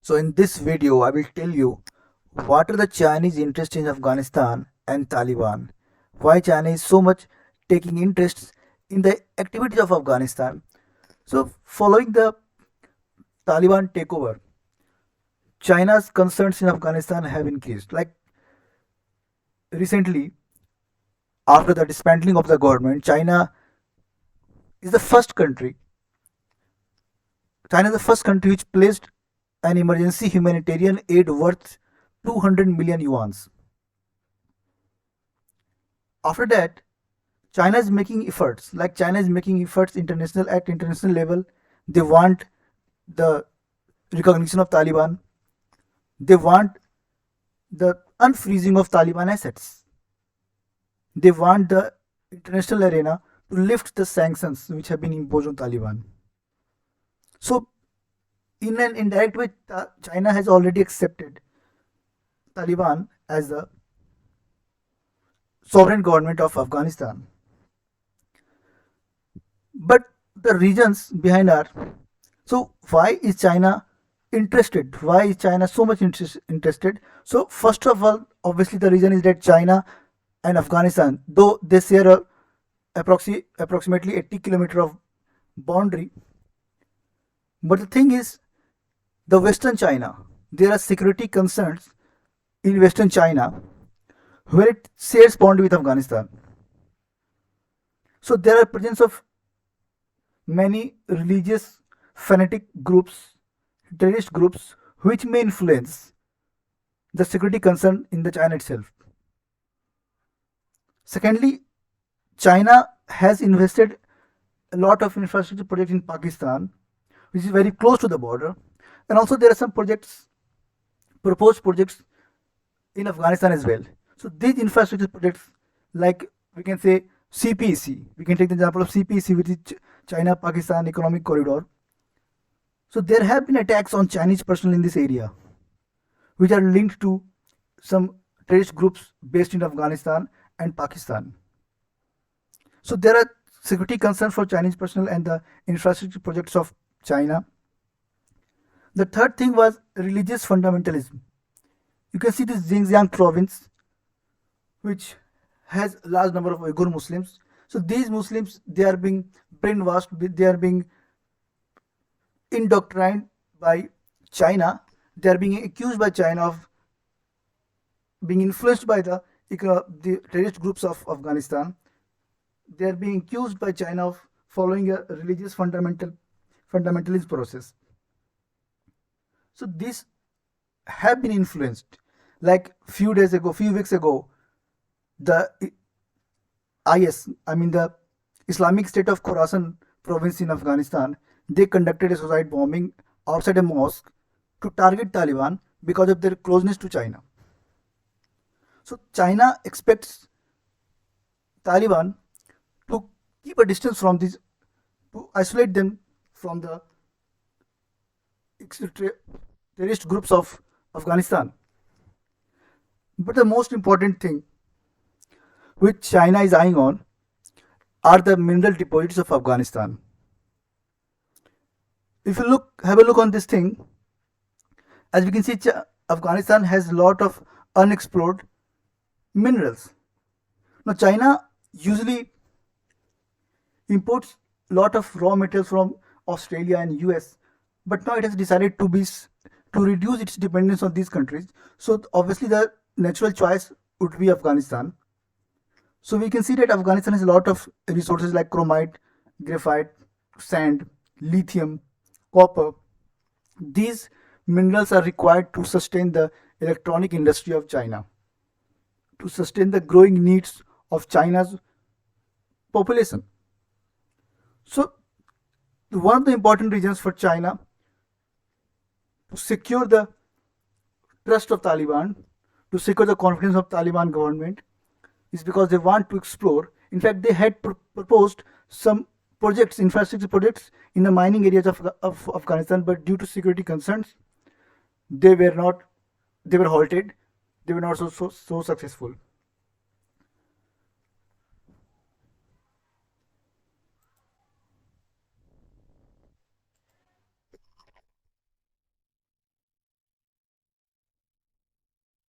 So in this video, I will tell you what are the Chinese interests in Afghanistan and Taliban, why China is so much taking interest in the activities of Afghanistan. So following the Taliban takeover, China's concerns in Afghanistan have increased. Like recently, after the dismantling of the government, is the first country. China is the first country which placed an emergency humanitarian aid worth 200 million yuans. After that, China is making efforts. Like China is making efforts international at international level. They want the recognition of Taliban. They want the unfreezing of Taliban assets. They want the international arena to lift the sanctions which have been imposed on Taliban. So, in an indirect way, China has already accepted Taliban as the sovereign government of Afghanistan. But the reasons behind are, so why is China interested? Why is China so much interested? So first of all, obviously the reason is that China and Afghanistan, though they share approximately 80 kilometers of boundary, but the thing is, the Western China, there are security concerns in Western China where it shares boundary with Afghanistan. So there are presence of many religious fanatic groups, terrorist groups, which may influence the security concern in the China itself. Secondly, China has invested a lot of infrastructure projects in Pakistan, which is very close to the border, and also there are some proposed projects in Afghanistan as well. So these infrastructure projects, like we can say CPEC, we can take the example of CPEC, which is China-Pakistan Economic Corridor. So there have been attacks on Chinese personnel in this area, which are linked to some terrorist groups based in Afghanistan and Pakistan. So there are security concerns for Chinese personnel and the infrastructure projects of China. The third thing was religious fundamentalism. You can see this Xinjiang province, which has a large number of Uyghur Muslims. So these Muslims, they are being brainwashed, they are being indoctrinated by China. They are being accused by China of being influenced by the terrorist groups of Afghanistan. They are being accused by China of following a religious fundamentalist process. So these have been influenced. Like few weeks ago, the the Islamic State of Khorasan province in Afghanistan, they conducted a suicide bombing outside a mosque to target Taliban because of their closeness to China. So China expects Taliban to keep a distance from this, to isolate them from the terrorist groups of Afghanistan. But the most important thing which China is eyeing on are the mineral deposits of Afghanistan. If you have a look on this thing, as we can see, Afghanistan has a lot of unexplored minerals. Now, China usually imports a lot of raw materials from Australia and US, but now it has decided to reduce its dependence on these countries. So obviously, the natural choice would be Afghanistan. So we can see that Afghanistan has a lot of resources like chromite, graphite, sand, lithium, copper. These minerals are required to sustain the electronic industry of China, to sustain the growing needs of China's population. So one of the important reasons for China to secure the trust of Taliban, to secure the confidence of Taliban government, is because they want to explore. In fact, they had proposed some projects, infrastructure projects in the mining areas of Afghanistan, but due to security concerns, they were halted. They were not so successful.